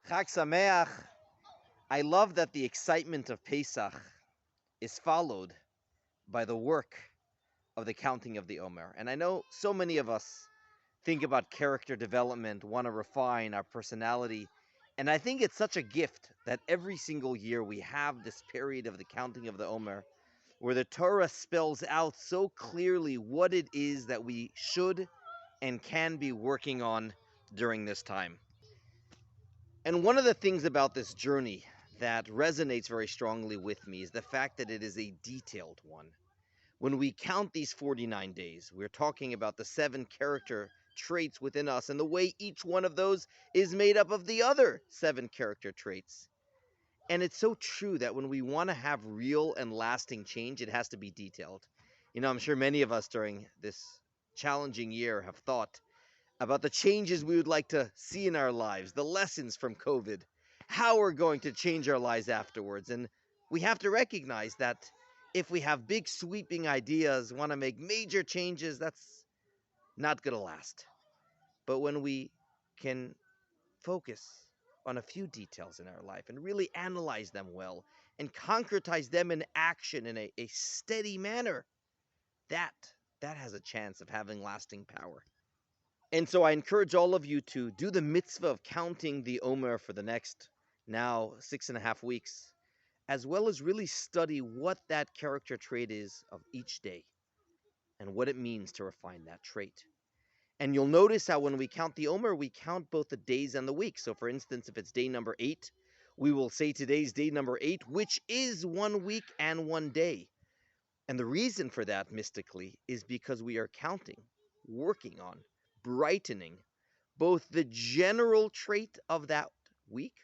Chag Sameach. I love that the excitement of Pesach is followed by the work of the counting of the Omer. And I know so many of us think about character development, want to refine our personality. And I think it's such a gift that every single year we have this period of the counting of the Omer where the Torah spells out so clearly what it is that we should and can be working on during this time. And one of the things about this journey that resonates very strongly with me is the fact that it is a detailed one. When we count these 49 days, we're talking about the seven character traits within us and the way each one of those is made up of the other seven character traits. And it's so true that when we want to have real and lasting change, it has to be detailed. I'm sure many of us during this challenging year have thought about the changes we would like to see in our lives, the lessons from COVID, how we're going to change our lives afterwards. And we have to recognize that if we have big sweeping ideas, want to make major changes, that's not going to last. But when we can focus on a few details in our life and really analyze them well and concretize them in action in a steady manner, that has a chance of having lasting power. And so I encourage all of you to do the mitzvah of counting the Omer for the next now 6.5 weeks, as well as really study what that character trait is of each day and what it means to refine that trait. And you'll notice how when we count the Omer, we count both the days and the weeks. So, for instance, if it's day number 8, we will say today's day number 8, which is 1 week and 1 day. And the reason for that, mystically, is because we are counting, working on, brightening both the general trait of that week,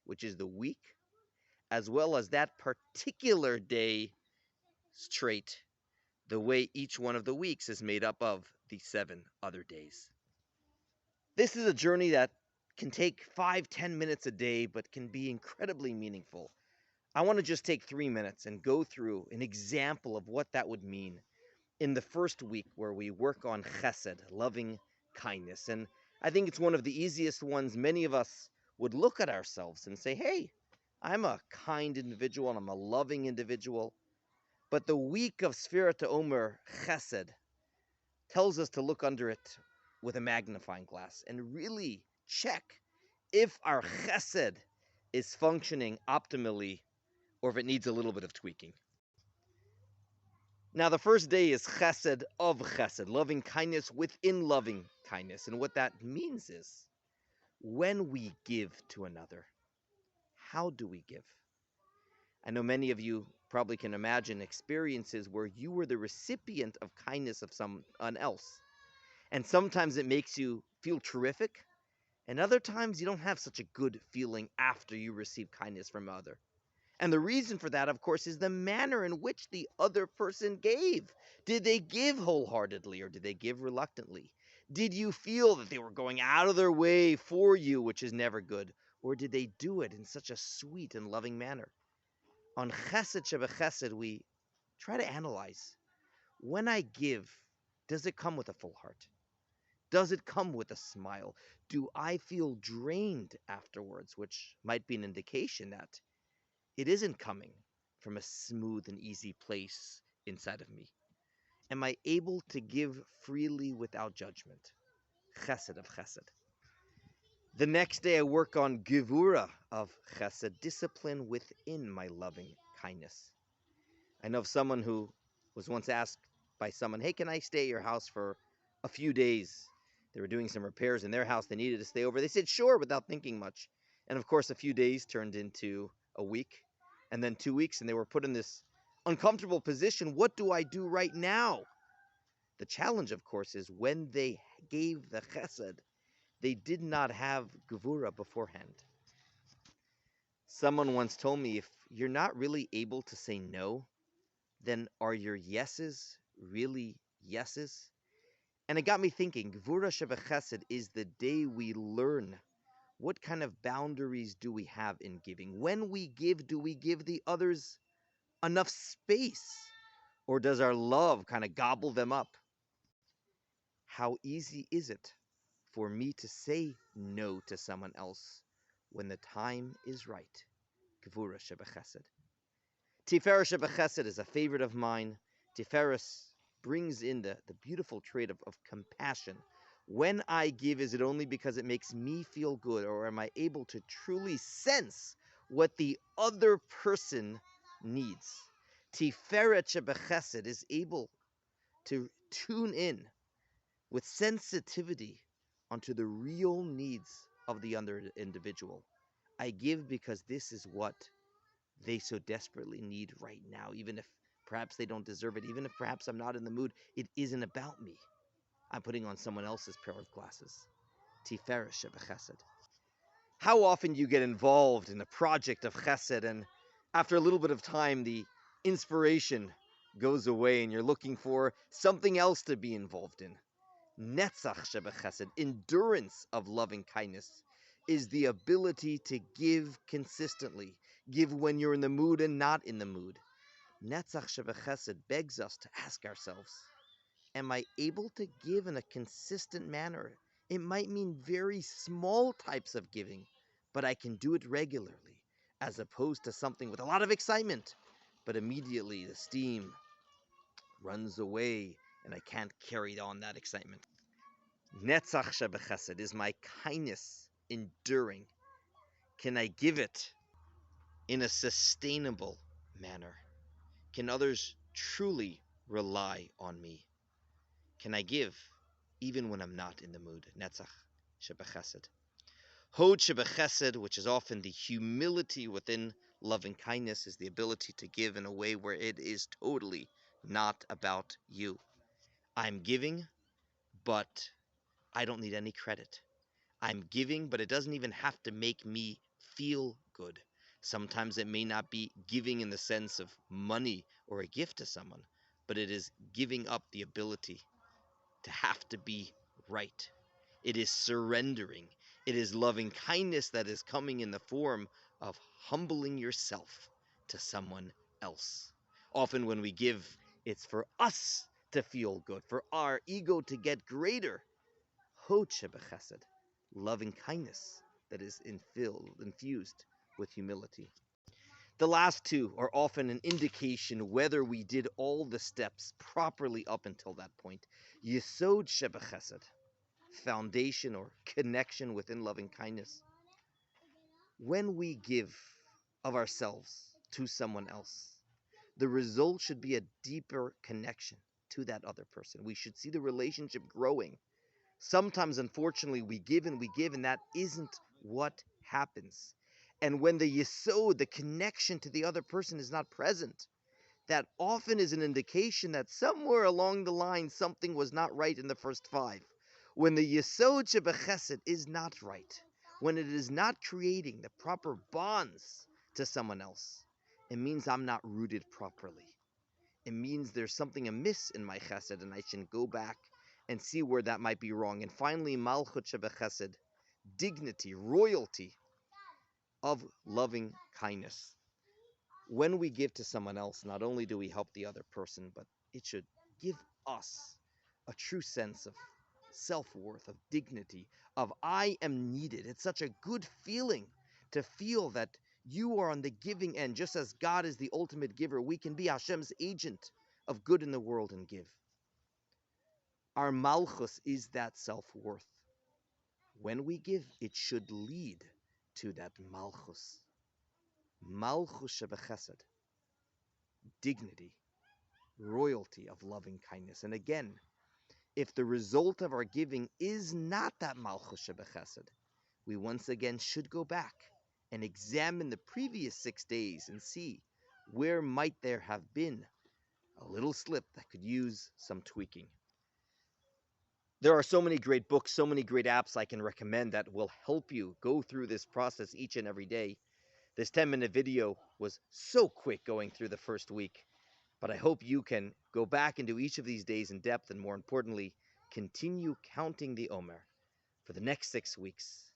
which is the week, as well as that particular day's trait, the way each one of the weeks is made up of the 7 other days. This is a journey that can take 5-10 minutes a day, but can be incredibly meaningful. I want to just take 3 minutes and go through an example of what that would mean in the first week where we work on chesed, loving kindness. And I think it's one of the easiest ones. Many of us would look at ourselves and say, hey, I'm a kind individual and I'm a loving individual. But the week of Sfirat Omer, chesed, tells us to look under it with a magnifying glass and really check if our chesed is functioning optimally or if it needs a little bit of tweaking. Now, the first day is chesed of chesed, loving kindness within loving kindness. And what that means is when we give to another, how do we give? I know many of you probably can imagine experiences where you were the recipient of kindness of someone else. And sometimes it makes you feel terrific, and other times you don't have such a good feeling after you receive kindness from another. And the reason for that, of course, is the manner in which the other person gave. Did they give wholeheartedly or did they give reluctantly? Did you feel that they were going out of their way for you, which is never good? Or did they do it in such a sweet and loving manner? On Chesed Shebechesed, we try to analyze, when I give, does it come with a full heart? Does it come with a smile? Do I feel drained afterwards, which might be an indication that it isn't coming from a smooth and easy place inside of me? Am I able to give freely without judgment? Chesed of chesed. The next day I work on gevura of chesed, discipline within my loving kindness. I know of someone who was once asked by someone, hey, can I stay at your house for a few days? They were doing some repairs in their house. They needed to stay over. They said, sure, without thinking much. And of course, a few days turned into a week and then 2 weeks, and they were put in this uncomfortable position. What do I do right now? The challenge, of course, is when they gave the chesed, they did not have gevura beforehand. Someone once told me, if you're not really able to say no, then are your yeses really yeses? And it got me thinking, Gvura Shebechesed is the day we learn what kind of boundaries do we have in giving. When we give, do we give the others enough space? Or does our love kind of gobble them up? How easy is it for me to say no to someone else when the time is right. Gevura shebechesed. Tiferes shebechesed is a favorite of mine. Tiferes brings in the beautiful trait of compassion. When I give, is it only because it makes me feel good, or am I able to truly sense what the other person needs? Tiferet shebechesed is able to tune in with sensitivity onto the real needs of the other individual. I give because this is what they so desperately need right now, even if perhaps they don't deserve it, even if perhaps I'm not in the mood. It isn't about me. I'm putting on someone else's pair of glasses. Tiferes shebechesed. How often you get involved in a project of chesed, and after a little bit of time, the inspiration goes away, and you're looking for something else to be involved in. Netzach shebechesed, endurance of loving kindness, is the ability to give consistently, give when you're in the mood and not in the mood. Netzach shebechesed begs us to ask ourselves, am I able to give in a consistent manner? It might mean very small types of giving, but I can do it regularly, as opposed to something with a lot of excitement, but immediately the steam runs away and I can't carry on that excitement. Netzach shebechesed is my kindness enduring. Can I give it in a sustainable manner? Can others truly rely on me? Can I give even when I'm not in the mood? Netzach shebechesed. Hod shebechesed, which is often the humility within loving kindness, is the ability to give in a way where it is totally not about you. I'm giving, but I don't need any credit. I'm giving, but it doesn't even have to make me feel good. Sometimes it may not be giving in the sense of money or a gift to someone, but it is giving up the ability to have to be right. It is surrendering. It is loving kindness that is coming in the form of humbling yourself to someone else. Often when we give, it's for us to feel good, for our ego to get greater. Hod shebechesed, loving kindness that is infused with humility. The last two are often an indication whether we did all the steps properly up until that point. Yesod shebechesed, foundation or connection within loving kindness. When we give of ourselves to someone else, the result should be a deeper connection to that other person. We should see the relationship growing. Sometimes, unfortunately, we give, and that isn't what happens. And when the yesod, the connection to the other person, is not present, that often is an indication that somewhere along the line something was not right in the first five. When the yesod shebechesed is not right, when it is not creating the proper bonds to someone else, it means I'm not rooted properly. It means there's something amiss in my chesed, and I should go back and see where that might be wrong. And finally, malchut shebechesed, dignity, royalty of loving kindness. When we give to someone else, not only do we help the other person, but it should give us a true sense of self-worth, of dignity, of I am needed. It's such a good feeling to feel that you are on the giving end. Just as God is the ultimate giver, we can be Hashem's agent of good in the world and give. Our malchus is that self-worth. When we give, it should lead to that malchus. Malchus shebechesed, dignity, royalty of loving kindness. And again, if the result of our giving is not that malchus shebechesed, we once again should go back and examine the previous 6 days and see where might there have been a little slip that could use some tweaking. There are so many great books, so many great apps I can recommend that will help you go through this process each and every day. This 10-minute video was so quick going through the first week, but I hope you can go back into each of these days in depth, and more importantly, continue counting the Omer for the next 6 weeks,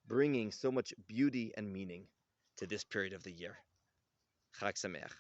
bringing so much beauty and meaning to this period of the year. Chag Sameach.